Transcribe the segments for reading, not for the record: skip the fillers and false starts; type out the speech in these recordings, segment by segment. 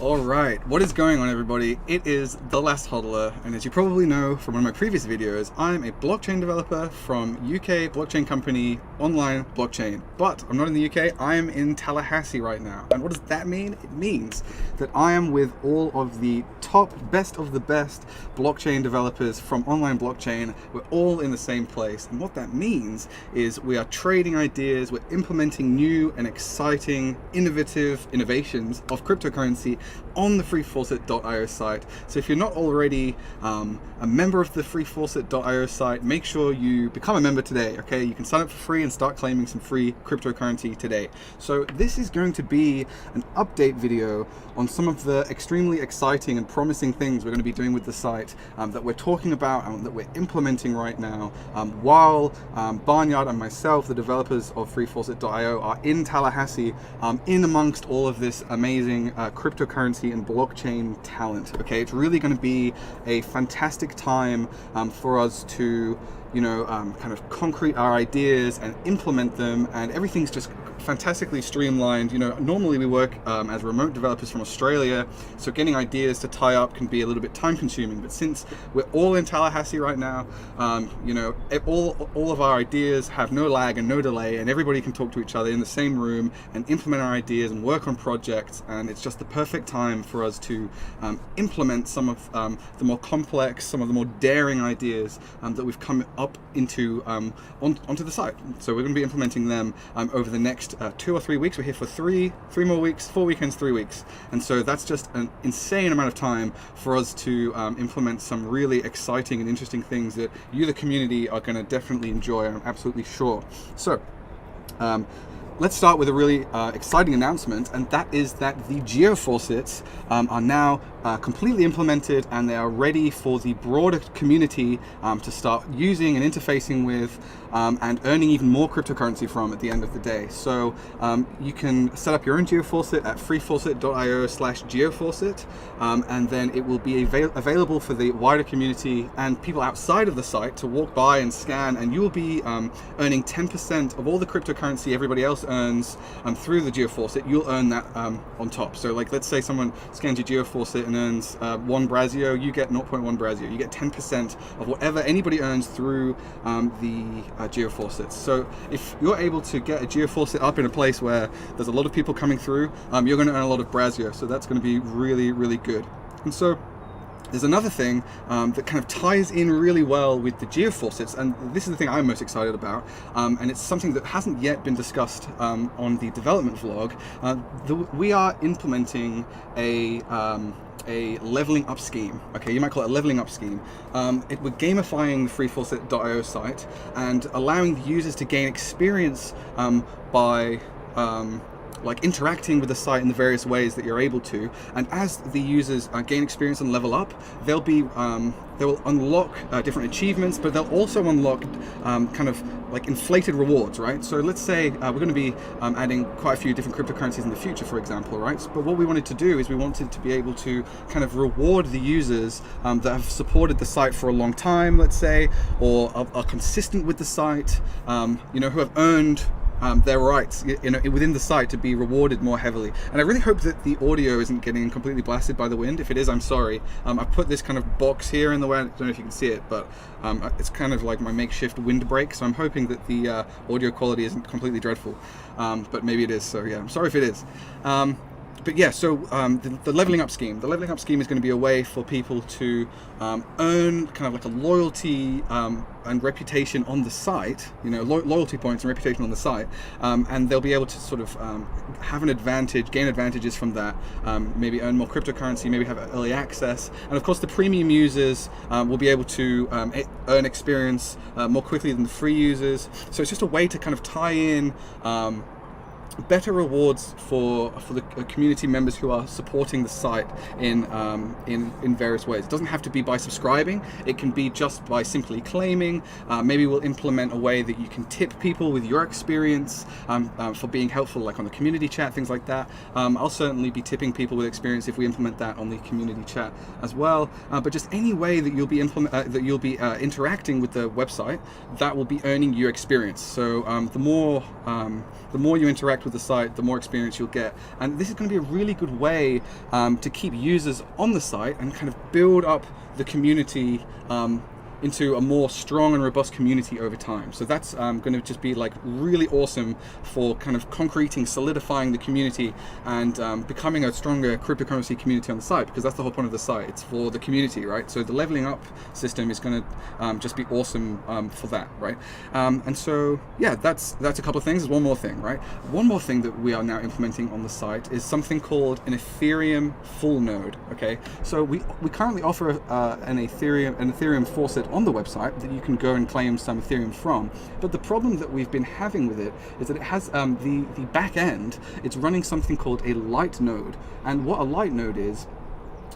Alright, what is going on, everybody? It is The Last Hodler, and as you probably know from one of my previous videos, I'm a blockchain developer from UK blockchain company Online Blockchain. But I'm not in the UK, I am in Tallahassee right now. And what does that mean? It means that I am with all of the top, best of the best blockchain developers from Online Blockchain. We're all in the same place. And what that means is we are trading ideas, we're implementing new and exciting, innovative innovations of cryptocurrency on the freefaucet.io site. So if you're not already a member of the freefaucet.io site, make sure you become a member today, okay? You can sign up for free and start claiming some free cryptocurrency today. So this is going to be an update video on some of the extremely exciting and promising things we're going to be doing with the site that we're talking about and that we're implementing right now while Barnyard and myself, the developers of freefaucet.io, are in Tallahassee in amongst all of this amazing cryptocurrency and blockchain talent. Okay, it's really going to be a fantastic time for us to kind of concrete our ideas and implement them, and everything's just fantastically streamlined. Normally we work as remote developers from Australia, so getting ideas to tie up can be a little bit time consuming, but since we're all in Tallahassee right now, all of our ideas have no lag and no delay, and everybody can talk to each other in the same room and implement our ideas and work on projects, and it's just the perfect time for us to implement some of the more complex, some of the more daring ideas that we've come up into onto the site. So we're going to be implementing them over the next 2 or 3 weeks. We're here for three more weeks, 4 weekends, 3 weeks, and so that's just an insane amount of time for us to implement some really exciting and interesting things that you, the community, are going to definitely enjoy. I'm absolutely sure. So let's start with a really exciting announcement, and that is that the Geo Faucets are now completely implemented, and they are ready for the broader community to start using and interfacing with and earning even more cryptocurrency from at the end of the day. So you can set up your own Geo Faucet at freefaucet.io/geofaucet, and then it will be available for the wider community and people outside of the site to walk by and scan, and you will be earning 10% of all the cryptocurrency everybody else earns through the Geo Faucet. You'll earn that on top. So like, let's say someone scans your Geo Faucet and earns 1 Brazio, you get 0.1 Brazio. You get 10% of whatever anybody earns through the Geo Faucets. So if you're able to get a Geo Faucet up in a place where there's a lot of people coming through, you're going to earn a lot of Brazio. So that's going to be really, really good. And so there's another thing that kind of ties in really well with the Geo Faucets, and this is the thing I'm most excited about, and it's something that hasn't yet been discussed on the development vlog. We are implementing a leveling up scheme. Okay, you might call it a leveling up scheme. We're gamifying the freefaucet.io site and allowing the users to gain experience by like interacting with the site in the various ways that you're able to, and as the users gain experience and level up, they will unlock different achievements, but they'll also unlock kind of like inflated rewards, right? So let's say we're going to be adding quite a few different cryptocurrencies in the future, for example, right? But what we wanted to do is we wanted to be able to kind of reward the users that have supported the site for a long time, let's say, or are consistent with the site, who have earned their rights within the site to be rewarded more heavily. And I really hope that the audio isn't getting completely blasted by the wind. If it is, I'm sorry. I've put this kind of box here in the way. I don't know if you can see it, but it's kind of like my makeshift windbreak, so I'm hoping that the audio quality isn't completely dreadful, but maybe it is, so yeah, I'm sorry if it is. But yeah, so the leveling up scheme. The leveling up scheme is going to be a way for people to earn kind of like a loyalty and reputation on the site, loyalty points and reputation on the site, and they'll be able to sort of have an advantage, gain advantages from that, maybe earn more cryptocurrency, maybe have early access, and of course the premium users will be able to earn experience more quickly than the free users. So it's just a way to kind of tie in better rewards for the community members who are supporting the site in various ways. It doesn't have to be by subscribing. It can be just by simply claiming. Maybe we'll implement a way that you can tip people with your experience for being helpful, like on the community chat, things like that. I'll certainly be tipping people with experience if we implement that on the community chat as well. But just any way that you'll be interacting with the website, that will be earning you experience. So the more you interact with with the site, the more experience you'll get. And this is going to be a really good way to keep users on the site and kind of build up the community into a more strong and robust community over time. So that's going to just be like really awesome for kind of concreting, solidifying the community and becoming a stronger cryptocurrency community on the site, because that's the whole point of the site. It's for the community, right? So the leveling up system is going to just be awesome for that, right? And so yeah, that's a couple of things. There's one more thing, right? One more thing that we are now implementing on the site is something called an Ethereum full node. Okay, so we currently offer an Ethereum faucet on the website that you can go and claim some Ethereum from. But the problem that we've been having with it is that it has the back end, it's running something called a light node. And what a light node is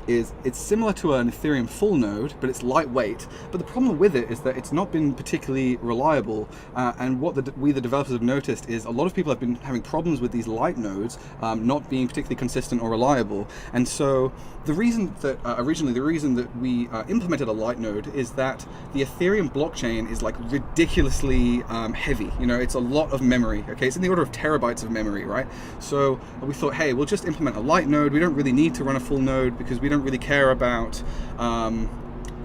it's similar to an Ethereum full node, but it's lightweight. But the problem with it is that it's not been particularly reliable. And what we the developers have noticed is a lot of people have been having problems with these light nodes not being particularly consistent or reliable. And so the reason that originally we implemented a light node is that the Ethereum blockchain is like ridiculously heavy. You know, it's a lot of memory. Okay, it's in the order of terabytes of memory, right? So we thought, hey, we'll just implement a light node. We don't really need to run a full node because we don't really care about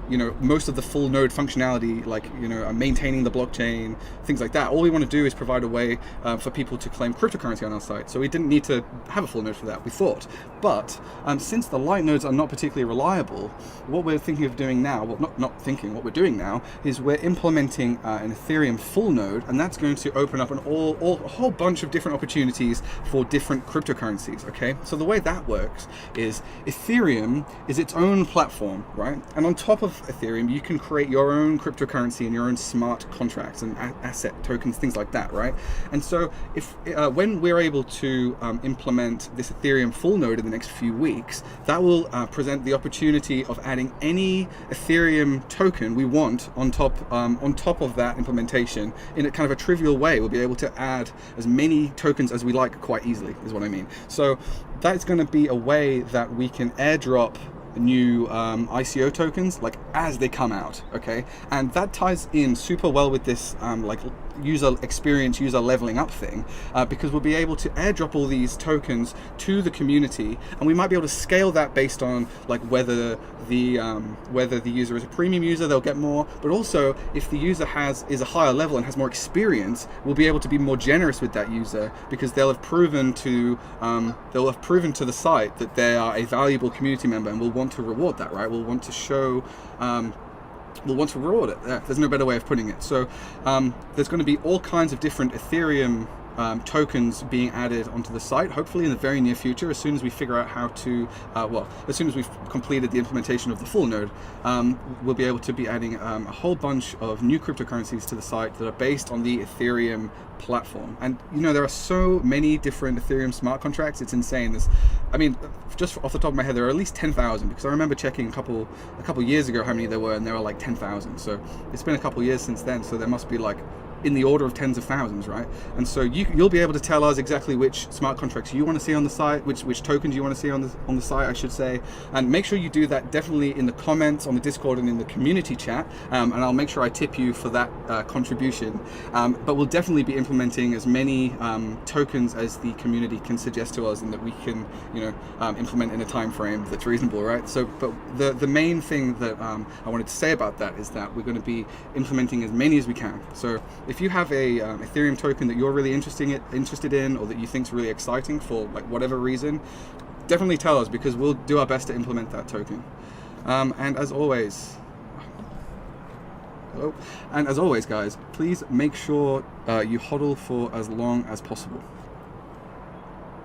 you know, most of the full node functionality, like, you know, maintaining the blockchain, things like that. All we want to do is provide a way for people to claim cryptocurrency on our site. So we didn't need to have a full node for that, we thought. But since the light nodes are not particularly reliable, what we're thinking of doing now, well, not thinking, what we're doing now is we're implementing an Ethereum full node, and that's going to open up a whole bunch of different opportunities for different cryptocurrencies, okay? So the way that works is Ethereum is its own platform, right? And on top of Ethereum, you can create your own cryptocurrency and your own smart contracts and asset tokens, things like that, right? And so if when we're able to implement this Ethereum full node in the next few weeks, that will present the opportunity of adding any Ethereum token we want on top of that implementation in a kind of a trivial way. We'll be able to add as many tokens as we like quite easily, is what I mean. So that's going to be a way that we can airdrop new ICO tokens like as they come out, okay? And that ties in super well with this like user experience, user leveling up thing, because we'll be able to airdrop all these tokens to the community, and we might be able to scale that based on like whether the user is a premium user, they'll get more, but also if the user is a higher level and has more experience, we'll be able to be more generous with that user because they'll have proven to the site that they are a valuable community member, and we'll want to reward that, right? We'll want to show we'll want to reward it. Yeah, there's no better way of putting it. So there's going to be all kinds of different Ethereum tokens being added onto the site, hopefully in the very near future, as soon as we figure out how to, as soon as we've completed the implementation of the full node, we'll be able to be adding a whole bunch of new cryptocurrencies to the site that are based on the Ethereum platform. And you know, there are so many different Ethereum smart contracts, it's insane. I mean, just off the top of my head, there are at least 10,000, because I remember checking a couple years ago how many there were, and there were like 10,000. So it's been a couple years since then, so there must be like in the order of tens of thousands, right? And so you'll be able to tell us exactly which smart contracts you want to see on the site, which tokens you want to see on the site, I should say. And make sure you do that definitely in the comments on the Discord and in the community chat, and I'll make sure I tip you for that contribution. But we'll definitely be implementing as many tokens as the community can suggest to us, and that we can, you know, implement in a time frame that's reasonable, right? So, but the main thing that I wanted to say about that is that we're going to be implementing as many as we can. So if you have a Ethereum token that you're really interested in, or that you think is really exciting for like whatever reason, definitely tell us, because we'll do our best to implement that token. And as always, guys, please make sure you hodl for as long as possible.